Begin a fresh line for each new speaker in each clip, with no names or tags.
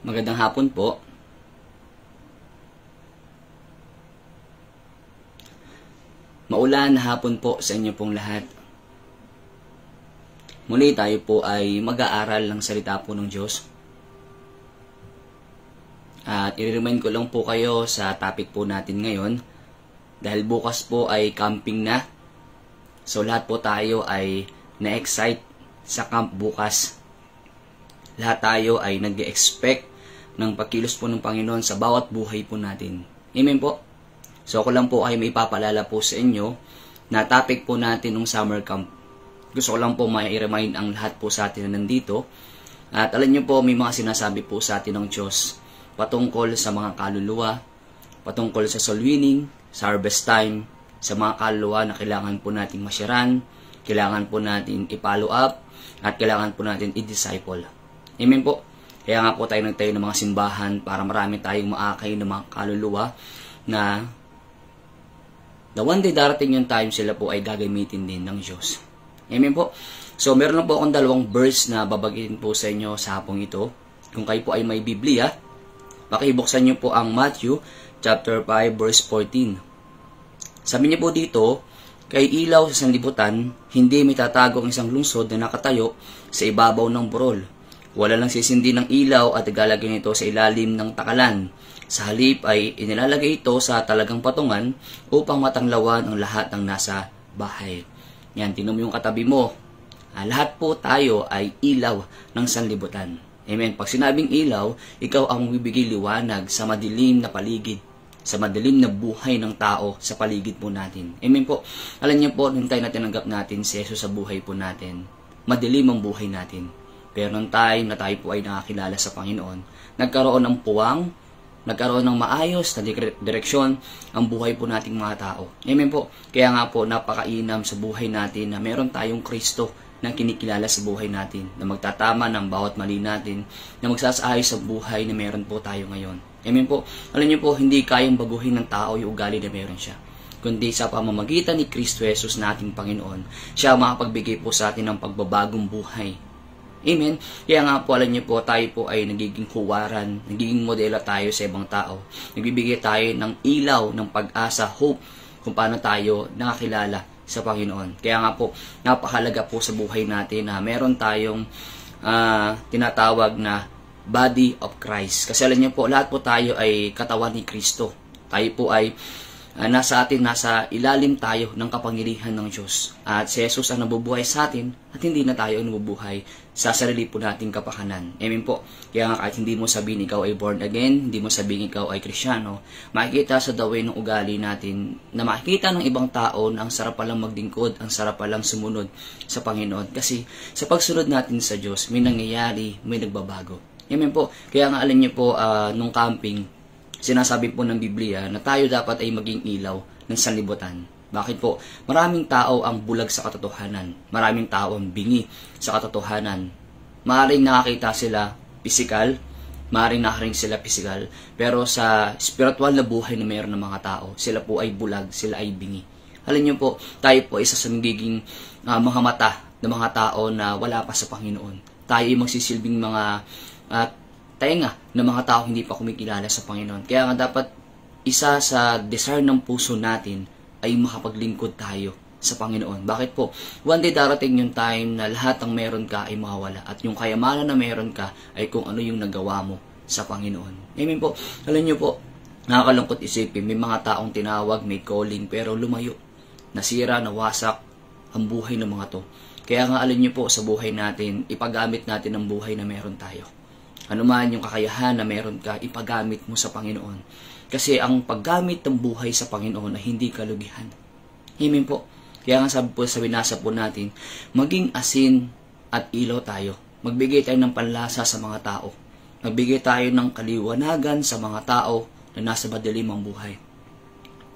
Magandang hapon po. Maulan na hapon po sa inyo pong lahat. Muli tayo po ay mag-aaral ng salita po ng Diyos. At i-remind ko lang po kayo sa topic po natin ngayon. Dahil bukas po ay camping na. So lahat po tayo ay na-excite sa camp bukas. Lahat tayo ay nag-expect ng pagkilos po ng Panginoon sa bawat buhay po natin. Amen po? So ako lang po ay may ipapalala po sa inyo na topic po natin ng summer camp. Gusto ko lang po mai-remind ang lahat po sa atin na nandito. At alam nyo po, may mga sinasabi po sa atin ng Diyos patungkol sa mga kaluluwa, patungkol sa soul winning, sa harvest time, sa mga kaluluwa na kailangan po natin masyaran, kailangan po natin i-follow up, at kailangan po natin i-disciple. Amen po? Kaya nga po tayo nagtayo ng mga simbahan para marami tayong maakay ng mga kaluluwa na one day darating yung time sila po ay gagamitin din ng Diyos. Amen po? So meron lang po akong dalawang verse na babagitin po sa inyo sa hapong ito. Kung kayo po ay may Biblia, pakibuksan nyo po ang Matthew chapter 5 verse 14. Sabi niyo po dito, kay ilaw sa sanlibutan, hindi may tatago ang isang lungsod na nakatayo sa ibabaw ng burol. Wala lang sisindi ng ilaw at ilalagay nito sa ilalim ng takalan. Sa halip ay inilalagay ito sa talagang patungan upang matanglawan ang lahat ng nasa bahay. Yan, tingnan mo yung katabi mo. Lahat po tayo ay ilaw ng sanlibutan. Amen. Pag sinabing ilaw, ikaw ang bibigay liwanag sa madilim na paligid, sa madilim na buhay ng tao sa paligid po natin. Amen po. Alam niyo po, nung tayo na tinanggap natin si Jesus sa buhay po natin, madilim ang buhay natin. Pero nung time na tayo po ay nakakilala sa Panginoon, nagkaroon ng puwang, nagkaroon ng maayos na direksyon ang buhay po nating mga tao. Amen po. Kaya nga po, napakainam sa buhay natin na meron tayong Kristo na kinikilala sa buhay natin, na magtatama ng bawat mali natin, na magsasaayos sa buhay na meron po tayo ngayon. Amen po. Alam niyo po, hindi kayang baguhin ng tao yung ugali na meron siya, kundi sa pamamagitan ni Kristo Jesus na ating Panginoon, siya makapagbigay po sa atin ng pagbabagong buhay. Amen. Kaya nga po, alam niyo po, tayo po ay nagiging huwaran, nagiging modelo tayo sa ibang tao. Nagbibigay tayo ng ilaw, ng pag-asa, hope, kung paano tayo nakakilala sa Panginoon. Kaya nga po, napakahalaga po sa buhay natin na meron tayong tinatawag na body of Christ. Kasi alam niyo po, lahat po tayo ay katawan ni Kristo. Tayo po ay nasa ilalim tayo ng kapangyarihan ng Diyos. At si Jesus ang nabubuhay sa atin at hindi na tayo ang nabubuhay sa sarili po nating kapakanan. Amen po. Kaya nga kahit hindi mo sabihin ikaw ay born again, hindi mo sabihin ikaw ay Kristyano, makikita sa the way ng ugali natin na makikita ng ibang tao na ang sarap palang magdingkod, ang sarap palang sumunod sa Panginoon. Kasi sa pagsunod natin sa Diyos, may nangyayari, may nagbabago. Amen po. Kaya nga alam niyo po, nung camping, sinasabi po ng Biblia na tayo dapat ay maging ilaw ng sanlibutan. Bakit po? Maraming tao ang bulag sa katotohanan. Maraming tao ang bingi sa katotohanan. Maaaring nakakita sila physical, maaaring nakakaring sila physical, pero sa spiritual na buhay na mayroon ng mga tao, sila po ay bulag, sila ay bingi. Alam niyo po, tayo po isa sa magiging mga mata ng mga tao na wala pa sa Panginoon. Tayo ay magsisilbing mga tainga ng mga tao hindi pa kumikilala sa Panginoon. Kaya nga dapat isa sa desire ng puso natin ay makapaglingkod tayo sa Panginoon. Bakit po? One day darating yung time na lahat ng meron ka ay mawawala at yung kayamanan na meron ka ay kung ano yung nagawa mo sa Panginoon. Amen po. Alam niyo po, nakakalungkot isipin, may mga taong tinawag, may calling, pero lumayo. Nasira, nawasak ang buhay ng mga to. Kaya nga alam niyo po, sa buhay natin, ipagamit natin ang buhay na meron tayo. Ano man yung kakayahan na meron ka, ipagamit mo sa Panginoon. Kasi ang paggamit ng buhay sa Panginoon ay hindi kalugihan. Amen po. Kaya nga sabi po sa binasa po natin, maging asin at ilaw tayo. Magbigay tayo ng panlasa sa mga tao. Magbigay tayo ng kaliwanagan sa mga tao na nasa madilim ang buhay.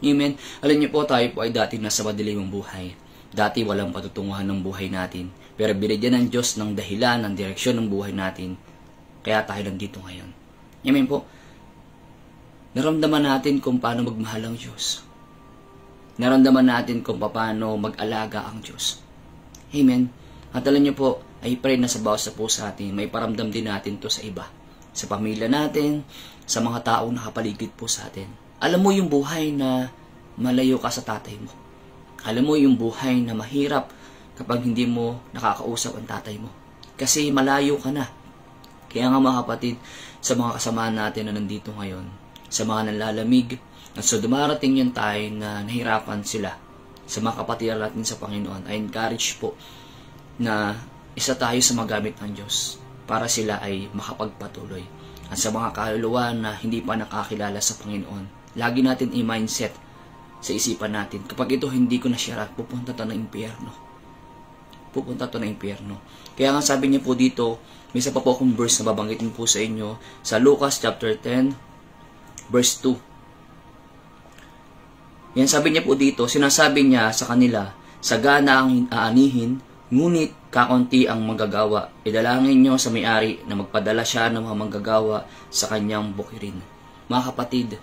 Amen. Alam niyo po, tayo po ay dati nasa madilim ang buhay. Dati walang patutunguhan ng buhay natin. Pero binigyan ng Diyos ng dahilan, ng direksyon ng buhay natin. Kaya tayo nandito ngayon. Amen po. Naramdaman natin kung paano magmahal ang Diyos. Naramdaman natin kung paano mag-alaga ang Diyos. Amen. At alam niyo po, I pray na sa bawat sa puso atin, may paramdam din natin to sa iba. sa pamilya natin, sa mga taong nakapaligid po sa atin. Alam mo yung buhay na malayo ka sa tatay mo. Alam mo yung buhay na mahirap kapag hindi mo nakakausap ang tatay mo. Kasi malayo ka na. Kaya nga mga kapatid, sa mga kasamahan natin na nandito ngayon, sa mga nanlalamig, at so dumarating yung time na nahirapan sila sa mga kapatid natin sa Panginoon, I encourage po na isa tayo sa magamit ng Diyos para sila ay makapagpatuloy. At sa mga kaluluwa na hindi pa nakakilala sa Panginoon, lagi natin i-mindset sa isipan natin, kapag ito hindi ko na share, pupunta to ng impyerno. Pupunta to ng impyerno. Kaya nga sabi niya po dito, may isa pa po akong verse na babanggitin po sa inyo, sa Lucas chapter 10, verse 2. Yan, sabi niya po dito, sinasabi niya sa kanila, sagana ang aanihin, ngunit kakunti ang manggagawa. Idalangin niyo sa may-ari na magpadala siya ng mga manggagawa sa kanyang bukirin. Mga kapatid,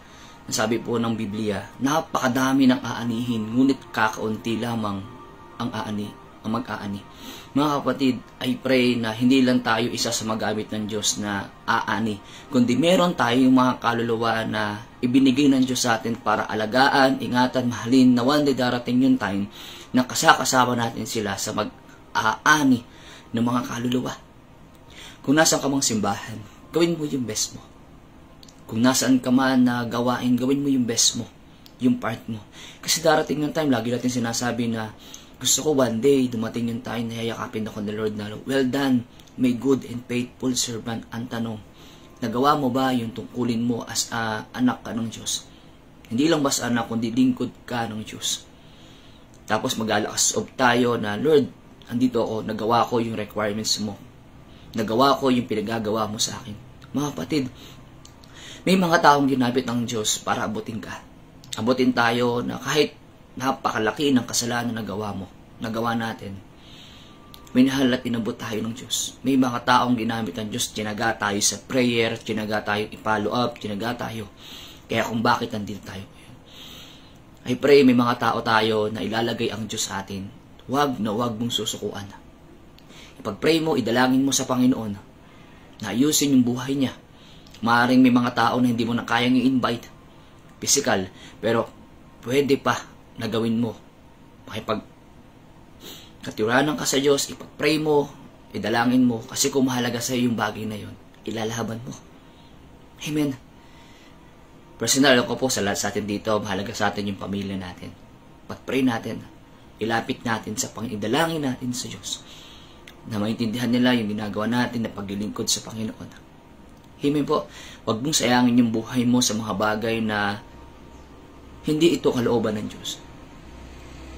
sabi po ng Biblia, napakadami ng aanihin, ngunit kakaunti lamang ang mag-aani. Mga kapatid, I pray na hindi lang tayo isa sa magamit ng Diyos na aani, kundi meron tayong mga kaluluwa na ibinigay ng Diyos sa atin para alagaan, ingatan, mahalin, na one day darating yung time na kasama natin sila sa mag-aani ng mga kaluluwa. Kung nasaan ka mang simbahan, gawin mo yung best mo. Kung nasaan ka man na gawain, gawin mo yung best mo, yung part mo. Kasi darating yung time, lagi natin sinasabi na gusto ko one day, dumating yung time na yayakapin ako ng Lord na, well done, may good and faithful servant. Ang tanong, nagawa mo ba yung tungkulin mo as anak ka ng Diyos? Hindi lang basta anak, kundi lingkod ka ng Diyos. Tapos mag-alakas of tayo na, Lord, andito ako, nagawa ko yung requirements mo. Nagawa ko yung pinagagawa mo sa akin. Mga kapatid, may mga taong ginamit ng Diyos para abutin ka. Abutin tayo na kahit napakalaki ng kasalanan na nagawa natin, minahal at inabot tayo ng Diyos. May mga taong ginamit ng Diyos, tinaga tayo sa prayer, tinaga tayo i-follow up, tinaga tayo. Kaya kung bakit nandito tayo ngayon. I pray may mga tao tayo na ilalagay ang Diyos sa atin. Huwag mong susukuan. Ipag-pray mo, idalangin mo sa Panginoon na ayusin yung buhay niya. Maaaring may mga tao na hindi mo na kayang i-invite, physical, pero pwede pa na gawin mo. Makipagkatiwalanan ka sa Diyos, ipag-pray mo, idalangin mo, kasi kung mahalaga sa iyo yung bagay na yun, ilalaban mo. Amen. Personal ko po sa lahat sa atin dito, mahalaga sa atin yung pamilya natin. Pag-pray natin, ilapit natin sa Panginoon, idalangin natin sa Diyos, na maintindihan nila yung ginagawa natin na paglilingkod sa Panginoon. Amen po. Huwag mong sayangin yung buhay mo sa mga bagay na hindi ito kalooban ng Diyos.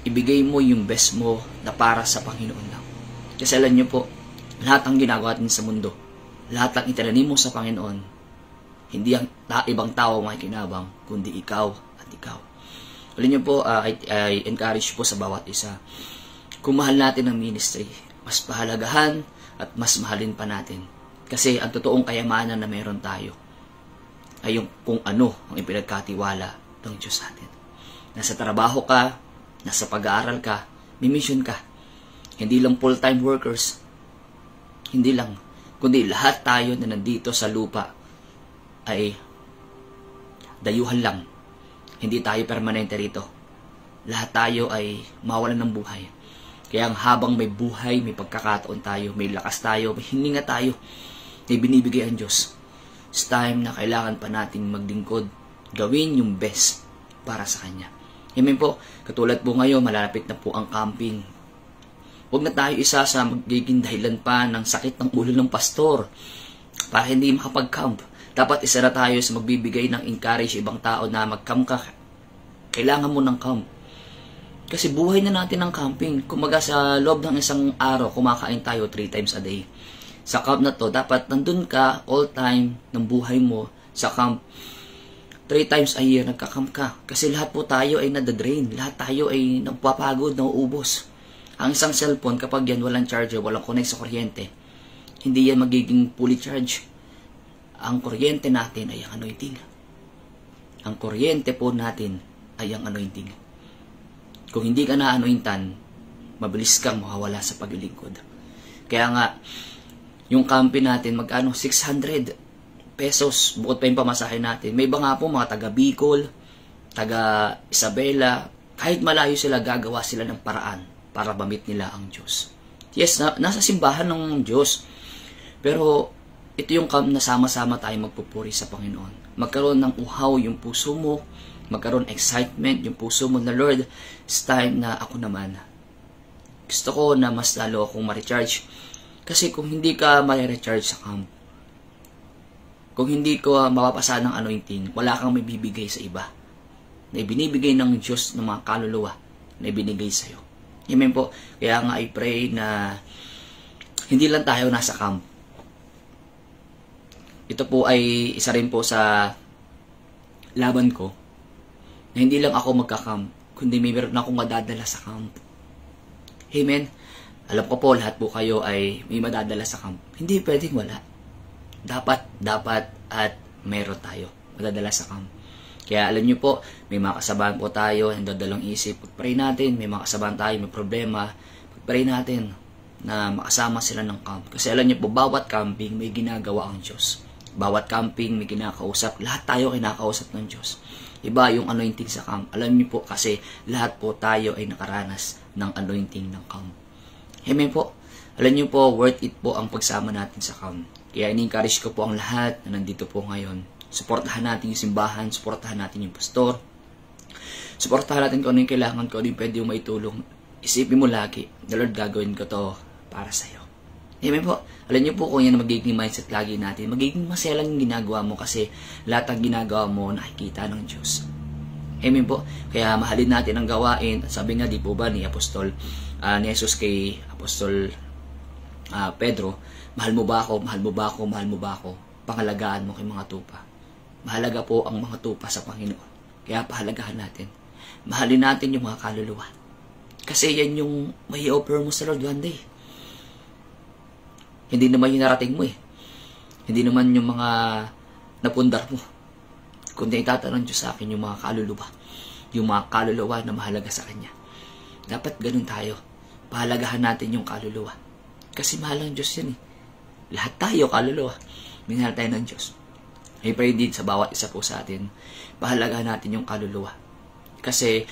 Ibigay mo yung best mo na para sa Panginoon lang. Kasi alam niyo po, lahat ng ginagawa natin sa mundo, lahat ng itinanim mo sa Panginoon, hindi ang ibang tao makikinabang, kundi ikaw at ikaw. Alam niyo po, I encourage po sa bawat isa, kung mahal natin ang ministry, mas pahalagahan at mas mahalin pa natin. Kasi ang totoong kayamanan na meron tayo ay yung kung ano ang ipinagkatiwala ng Diyos sa atin. Nasa trabaho ka, nasa pag-aaral ka, may mission ka. Hindi lang full-time workers. Hindi lang. Kundi lahat tayo na nandito sa lupa ay dayuhan lang. Hindi tayo permanente rito. Lahat tayo ay mawalan ng buhay. Kaya habang may buhay, may pagkakataon tayo, may lakas tayo, may hininga tayo, may binibigay ang Diyos. It's time na kailangan pa nating maglingkod, gawin yung best para sa Kanya. Amen po. Katulad po ngayon, malalapit na po ang camping. Huwag na tayo isa sa magiging dahilan pa ng sakit ng ulo ng pastor para hindi makapag-camp. Dapat isa na tayo sa magbibigay ng encourage ibang tao na mag-camp ka. Kailangan mo ng camp. Kasi buhay na natin ang camping. Kumaga sa loob ng isang araw, kumakain tayo 3 times a day. Sa camp na to, dapat nandun ka all time ng buhay mo sa camp. 3 times a year nagka-camp ka. Kasi lahat po tayo ay nadadrain. Lahat tayo ay nagpapagod, nauubos. Ang isang cellphone, kapag yan walang charger, walang connect sa kuryente, hindi yan magiging fully charged. Ang kuryente natin ay ang anointing. Ang kuryente po natin ay ang anointing. Kung hindi ka na-anointan, mabilis kang mawawala sa paglilingkod. Kaya nga, yung camping natin, magkano? $600. pesos, bukod pa yung pamasahe natin. May iba nga po, mga taga Bicol, taga Isabela, kahit malayo sila, gagawa sila ng paraan para mamit nila ang Diyos. Yes, nasa simbahan ng Diyos. Pero ito yung na sama-sama tayo magpupuri sa Panginoon. Magkaroon ng uhaw yung puso mo, magkaroon excitement yung puso mo na, Lord, it's time na ako naman. Gusto ko na mas lalo akong ma-recharge. Kasi kung hindi ka ma-recharge sa camp, kung hindi ko mapapasa ng anointing, wala kang may bibigay sa iba. Na ibinibigay ng Diyos ng mga kaluluwa na ibinigay sa'yo. Amen po. Kaya nga I pray na hindi lang tayo nasa camp. Ito po ay isa rin po sa laban ko na hindi lang ako magka-camp, kundi may meron akong madadala sa camp. Amen. Alam ko po, lahat po kayo ay may madadala sa camp. Hindi pwedeng wala. Dapat at meron tayo madadala sa camp. Kaya alam nyo po, may mga kasabahan po tayo, hindi dalawang isip. Pag-pray natin, may mga kasabahan tayo, may problema. Pag-pray natin na makasama sila ng camp. Kasi alam nyo po, bawat camping may ginagawa ang Diyos. Bawat camping may kinakausap. Lahat tayo kinakausap ng Diyos. Iba yung anointing sa camp. Alam niyo po kasi lahat po tayo ay nakaranas ng anointing ng camp. Amen po. Alam niyo po, worth it po ang pagsama natin sa camp. Kaya in-encourage ko po ang lahat na nandito po ngayon. Suportahan natin yung simbahan, suportahan natin yung pastor. Suportahan natin kung ano yung kailangan, kung ano yung pwede yung maitulong. Isipin mo lagi, the Lord, gagawin ko to para sa'yo. Amen po. Alam niyo po kung yan ang magiging mindset lagi natin. Magiging masaya lang yung ginagawa mo kasi lahat ng ginagawa mo nakikita ng Diyos. Amen po. Kaya mahalin natin ang gawain. Sabi nga di po ba ni Apostol ni Jesus kay Apostol Pedro, mahal mo ba ako, mahal mo ba ako, mahal mo ba ako? Pangalagaan mo kay mga tupa. Mahalaga po ang mga tupa sa Panginoon. Kaya pahalagahan natin. Mahalin natin yung mga kaluluwa. Kasi yan yung may offer mo sa Lord one day. Hindi naman yung narating mo eh. Hindi naman yung mga napundar mo. Kundi itatanong Diyos sa akin yung mga kaluluwa. Yung mga kaluluwa na mahalaga sa Kanya. Dapat ganun tayo. Pahalagahan natin yung kaluluwa. Kasi mahal ang Diyos yan eh. Lahat tayo kaluluwa. Minahal tayo ng Diyos. I pray din sa bawat isa po sa atin. Pahalagahan natin yung kaluluwa. Kasi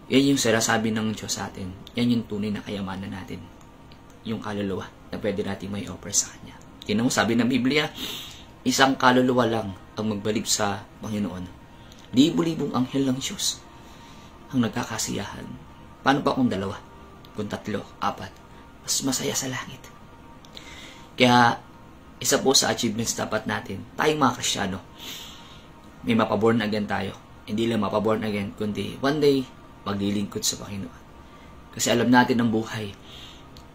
yan yung sinasabi ng Diyos sa atin. Yan yung tunay na kayamanan natin. Yung kaluluwa na pwede natin may offer sa Kanya. Tingnan mo, sabi ng Biblia, isang kaluluwa lang ang magbalik sa Panginoon. Libo-libong anghel ng Diyos ang nagkakasiyahan. Paano pa kung dalawa? Kung tatlo, apat? Mas masaya sa langit. Kaya, isa po sa achievements dapat natin, tayong mga Kristiyano, may mapaborn again tayo. Hindi lang mapaborn again, kundi one day, maglilingkod sa Panginoon. Kasi alam natin ang buhay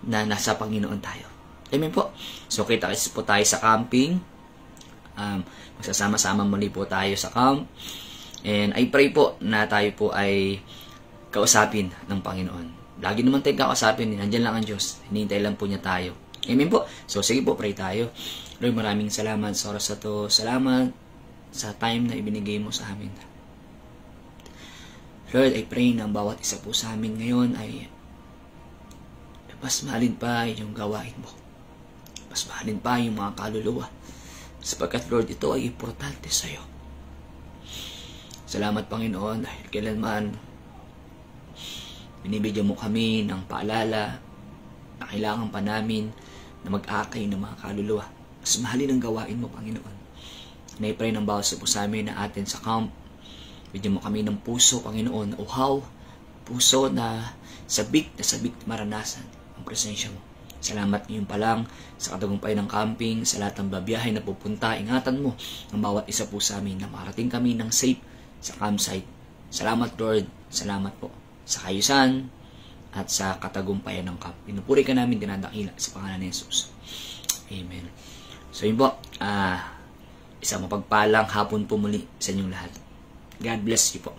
na nasa Panginoon tayo. Amen po. So, kita-kits po tayo sa camping. Magsasama-sama muli po tayo sa camp. And I pray po na tayo po ay kausapin ng Panginoon. Lagi naman tayong kakausapin. Nandiyan lang ang Diyos. Hinihintay lang po niya tayo. Amen po. So, sige po, pray tayo. Lord, maraming salamat sa oras na to. Salamat sa time na ibinigay mo sa amin. Lord, I pray na ang bawat isa po sa amin ngayon ay mas mahalin pa yung gawain mo. Mas mahalin pa yung mga kaluluwa. Sapagkat, Lord, ito ay importante sa iyo. Salamat, Panginoon, dahil kailanman binibigyan mo kami ng paalala na kailangan pa namin na mag-akay ng mga kaluluwa. Mas mahalin ang gawain mo, Panginoon. Na-pray ng bawat sa po sa amin na atin sa camp. Bigyan mo kami ng puso, Panginoon, na uhaw, puso na sabik maranasan ang presensya mo. Salamat ngayon pa lang sa katagumpay ng camping, sa lahat ng babiyahe na pupunta. Ingatan mo ang bawat isa po sa amin na marating kami ng safe sa campsite. Salamat, Lord. Salamat po sa kayusan at sa katagumpayan ng camp. Pinupuri ka namin, dinadakila sa pangalan ni Jesus. Amen. So yun po, isang mapagpalang hapon po muli sa inyong lahat. God bless you po.